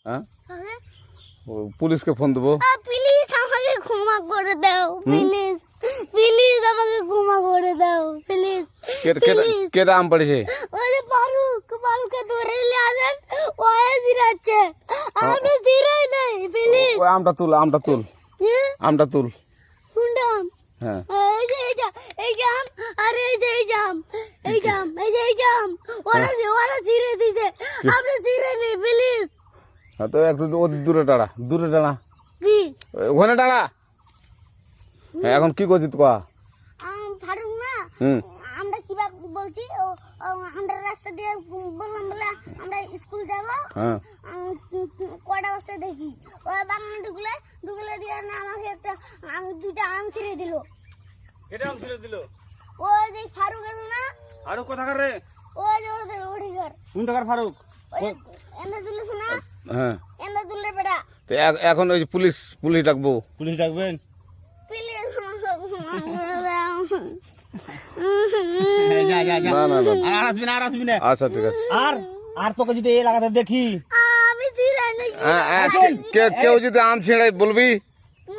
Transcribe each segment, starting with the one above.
হ্যাঁ পুলিশকে ফোন দেবো। প্লিজ আমাকে ক্ষমা করে দাও, প্লিজ প্লিজ আমাকে ক্ষমা করে দাও, প্লিজ। কেটা আম পড়েছে? ওই ফারুককে ধরে নিয়ে আসেন, ওয়ে জিরাচ্ছে, আমি জিরাই নাই, প্লিজ। ওই আমটা তুল আমটা তুল কোনটা আম? হ্যাঁ এই জাম, আরে এই জাম ওরা জিরে দিছে, আপনি জিরে নেই, প্লিজ। হ্যাঁ তো একটু দূরে দাঁড়া কি ওখানে দাঁড়া। হ্যাঁ এখন কি করছিস তো? ফারুক না, আমরা কিবা বলছি, আমরা রাস্তা দিয়ে বললাম বলে আমরা স্কুল যাব, কটা বস্তা দেখি ওই বাগানে ঢুকলে দিয়ে না আমাকে একটা দুইটা আম ছিঁড়ে দিল। এটা আম ছিঁড়ে দিল? ওই যে ফারুক আছে না, ফারুক কোথাকার রে? ওই যে ওঠি ঘর, কোন টাকার ফারুক? এনে তুলিস না, হ্যাঁ এনে তুললে বেটা। তো এখন ওই পুলিশ ডাকবো। পুলিশ ডাকবেন? প্লিজ যা যা যা, না আর আসবি না। আচ্ছা ঠিক আছে। আর তোকে যদি এই এলাকাতে দেখি, আমি ছিঁড়াই নাকি কেউ যদি আম ছিঁড়াই বলবি,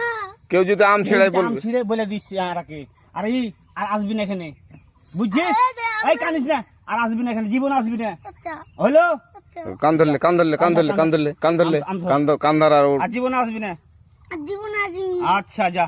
না, কেউ যদি আম ছিঁড়াই আম বলবি। ছিঁড়ে বলে দিচ্ছি আর আসবি না এখানে, বুঝছিস? এই কানিস না, আর আসবি না এখানে, জীবন আসবি না, আচ্ছা হইলো? কান ধরলে কান ধরলে কান ধর আর আর জীবন আসবি না। জীবন আসবি। আচ্ছা যা।